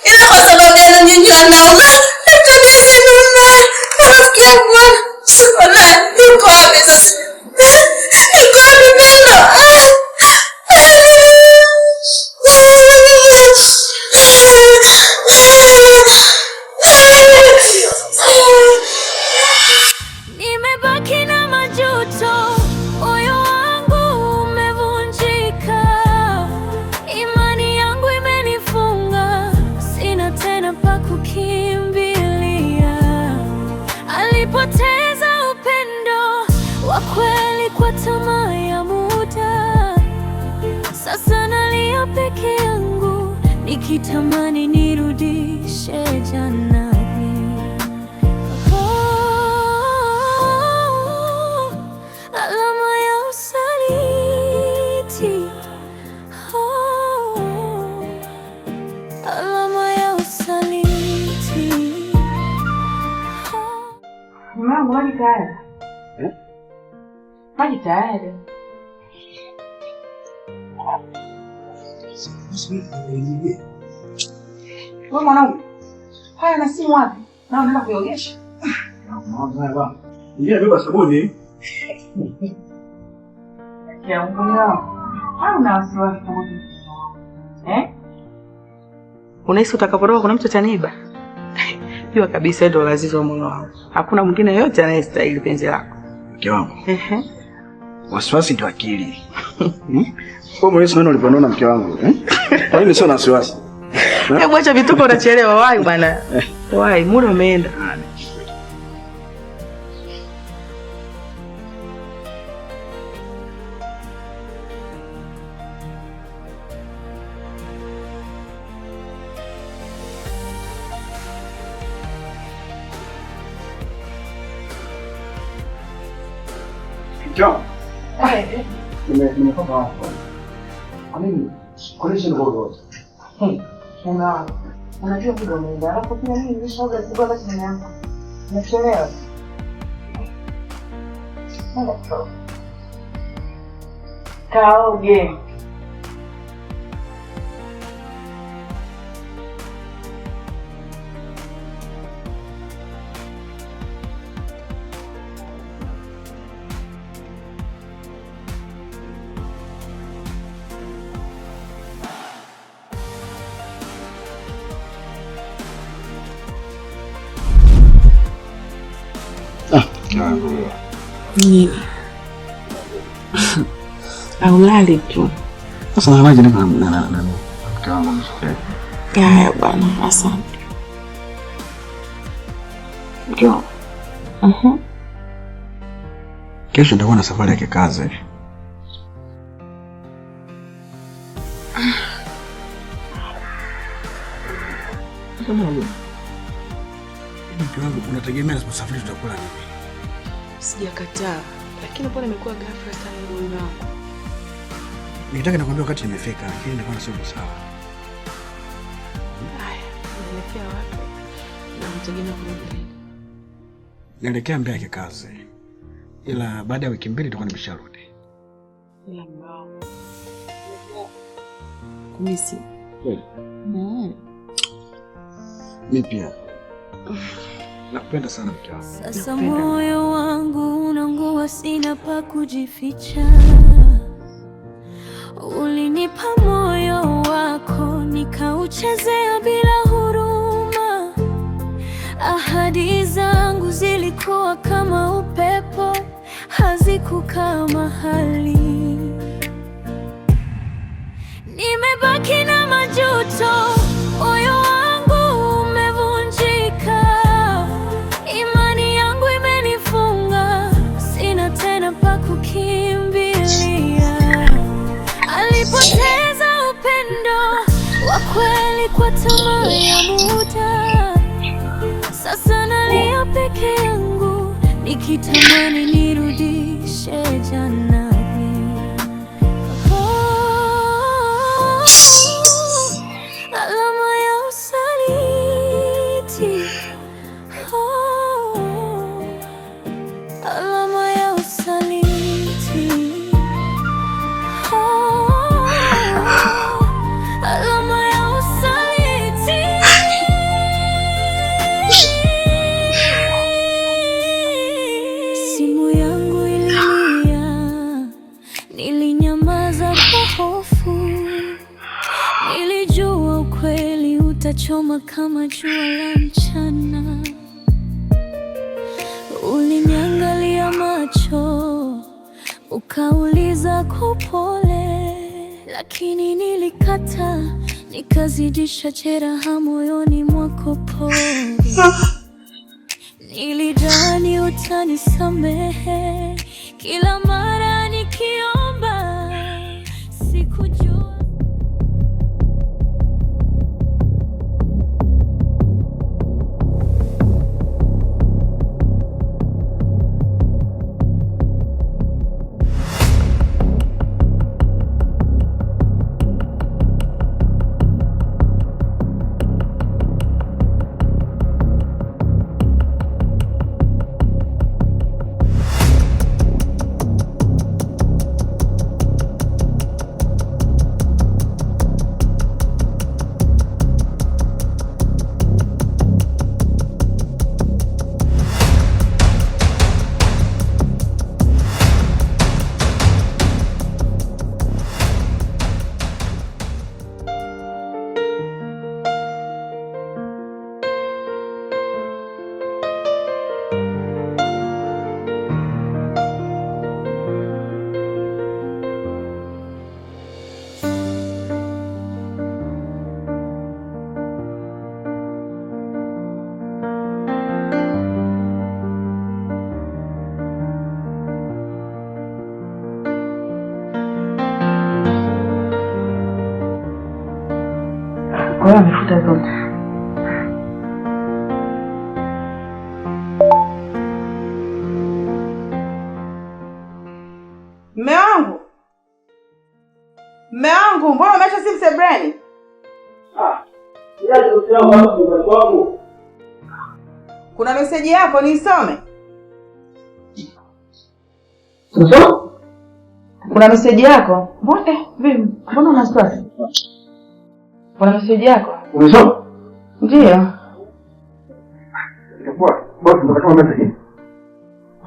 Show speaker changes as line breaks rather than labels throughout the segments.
Ila kwa sababu ya nyinyi wanaona tunaweza nyuma rafiki yangu sana yuko wapi sasa? Yuko wapi Pendo?
Nimebaki na majuto, moyo wangu umevunjika, imani yangu imenifunga, sina tena pa kukimbilia. Alipoteza upendo wa kweli kwa tamaa ya muda, sasa nalia peke yangu nikitamani nirudishe jana. Alama ya usaliti, alama ya usaliti.
Mama, maji tayari. Maji tayari. Wewe mwanangu, haya na simu wapi? Na unaenda kuogesha?
Mama, ndio beba sabuni.
Ya mbona? Hauna wasiwasi kabisa. Unahisi utakapotoka kuna mtu ataniiba? Jua kabisa ndio lazizo moyo wangu. Hakuna mwingine yote anayestahili penzi lako.
Mke wangu. Wasiwasi ndio akili. Kwa mwenyewe unaona ulipoona mke wangu, Kwa nini sio na wasiwasi?
Hebu acha vituko, unachelewa. Wahi bwana. Wahi, muda umeenda.
John. Nimetoka hapo. Amini, kolection gogo.
Unajua kidogo umeenda. Alafu pia mimi nimeshaoga kidogo basi nimeanza. Nimechelewa. Kaoge. Nini? Aulali tu.
Sasa nalaje na mke wangu mzee.
Haya bwana, asante. Ndio.
Kesho nitakuwa na safari ya kikazi. Mke wangu, unategemea na safari tutakula nini?
Sijakataa, lakini mbona imekuwa ghafla sana moyo wangu?
Nitaka nikwambia wakati nimefika, lakini nilikuwa sio sawa.
Haya, unaelekea wapi? Na mtegemea kurudi?
Naelekea Mbeya kikazi. Ila baada ya wiki 2 nitakuwa nimesharudi.
Ila mbao. Kumisi.
Mimi pia. Nakupenda sana mke wangu.
Sasa moyo wangu unaungua, sina pa kujificha. Ulinipa moyo wako nikauchezea bila huruma. Ahadi zangu zilikuwa kama upepo, hazikukaa mahali. Nimebaki na majuto, moyo wangu umevunjika, imani yangu imenifunga, sina tena pa kukimbilia. Alipoteza upendo wa kweli kwa tamaa ya muda, sasa nalia peke yangu nikitamani nirudishe jana. Alama ya usaliti, alama ya usaliti. ukachoma kama jua la mchana. Uliniangalia macho, ukauliza kwa upole, lakini nilikata, nikazidisha jeraha moyoni mwako pole. Nilidhani utanisamehe kila mara nikiomba, sikujua
kwa amefuta zote. Mume wangu, mbona umeacha simu sebreni? Kuna meseji yako niisome? Kuna meseji yako? Mbona una stress? Kuna meseji yako?
Umesoma?
Ndio.
Bosi unataka meseji?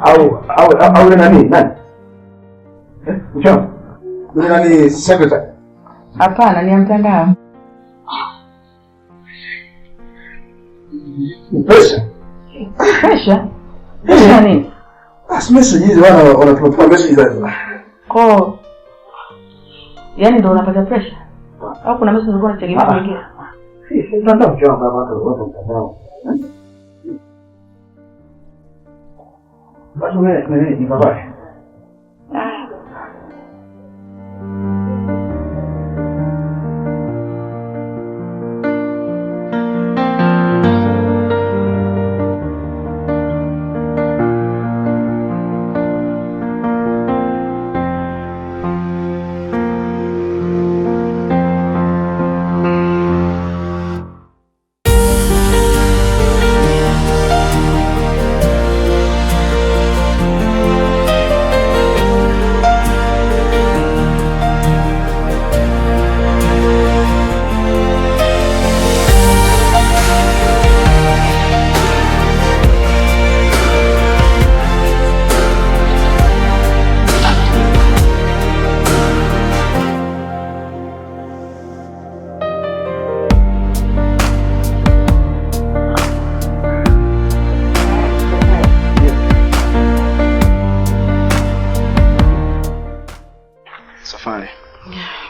Au nani? Mchana. Nani secretary?
Hapana, ni mtandao.
Pesa?
Pesa nini?
Message hizi wanatuma message hizo.
Yaani ndio unapata pressure? Au kuna message zilikuwa zinategemea nyingine?
Si mtandao chama watu mtandao. Basi wewe ni baba.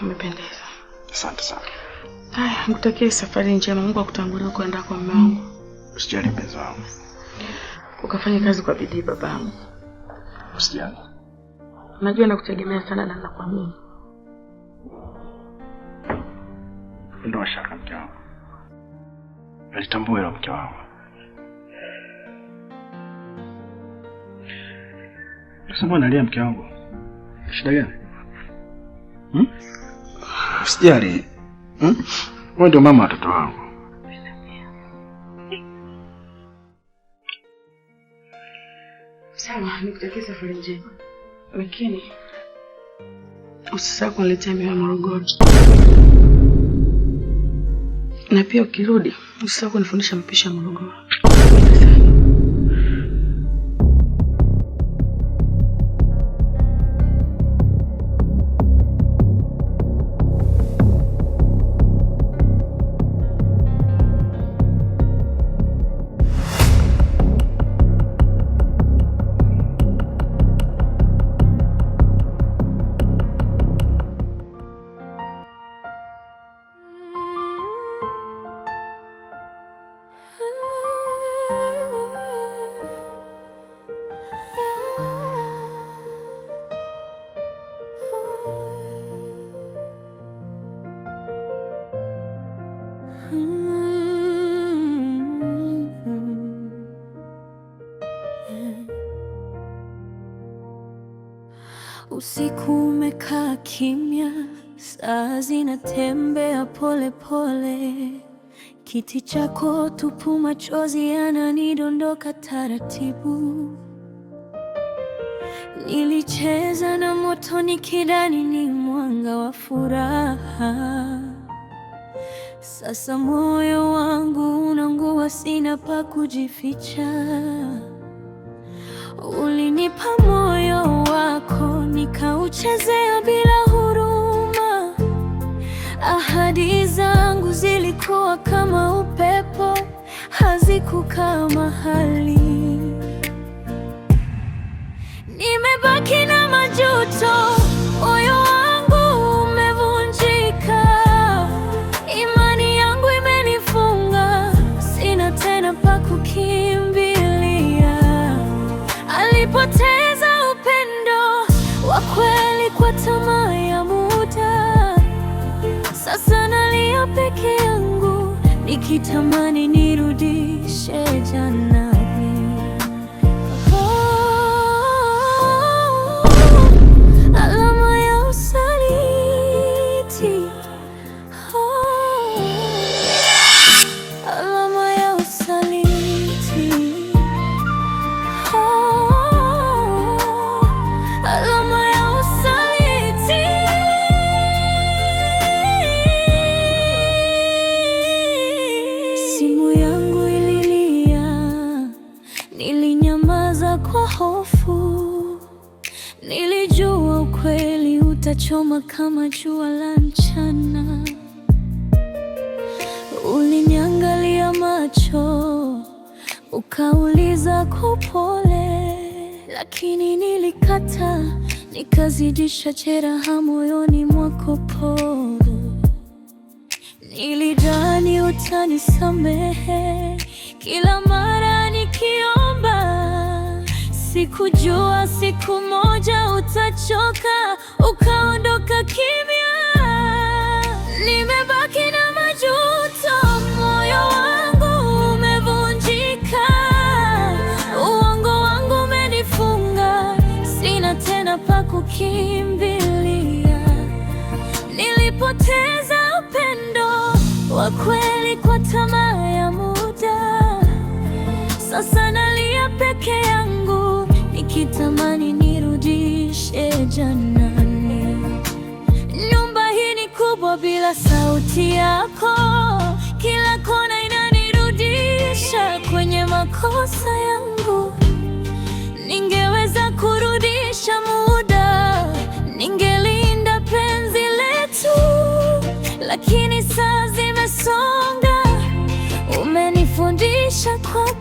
Umependeza.
Asante sana.
Haya, nikutakie safari njema. Mungu akutangulie kwenda kwa mume wangu.
Usijali mpenzi wangu.
Ukafanya kazi kwa bidii babangu.
Usijali.
Najua nakutegemea sana na nakuamini.
Ndio shaka mke wangu. Nalitambua hilo mke wangu. Sasa nalia mke wangu. Shida gani? Usijali. Wewe ndio mama watoto wangu.
Sawa, nikutakia safari njema. Lakini usisahau kuniletea miwa Morogoro. Na pia ukirudi usisahau kunifundisha mapishi ya Morogoro.
Usiku umekaa kimya, saa zinatembea pole pole. Kiti chako tupu, machozi yananidondoka taratibu. Nilicheza na moto nikidhani ni mwanga wa furaha. Sasa moyo wangu unaungua, sina pa kujificha. Ulinipa moyo wako nikauchezea bila huruma. Ahadi zangu zilikuwa kama upepo, hazikukaa mahali. Nimebaki na majuto, moyo wangu umevunjika. Imani yangu imenifunga, sina tena pa kukimbilia. Alipoteza upendo wa kweli kwa tamaa ya muda. Sasa nalia peke yangu, nikitamani nirudishe jana. Alama ya usaliti, alama ya usaliti, alama ya usaliti. Simu yangu ililia, nilinyamaza kwa hofu. Nilijua ukweli utachoma kama jua la mchana. Uliniangalia macho, ukauliza kwa upole, lakini nilikata, nikazidisha jeraha moyoni mwako pole. Nilidhani utanisamehe kila mara nikiomba. Sikujua siku moja utachoka, ukaondoka kimya. Nimebaki na majuto, moyo wangu umevunjika. Uongo wangu umenifunga, sina tena pa kukimbilia. Nilipoteza upendo wa kweli kwa tamaa ya muda. Sasa nalia peke yangu, nikitamani nirudishe janani. Nyumba hii ni kubwa bila sauti yako. Kila kona inanirudisha kwenye makosa yangu. Ningeweza kurudisha muda, ningelinda penzi letu, lakini saa zimesonga. Umenifundisha kwa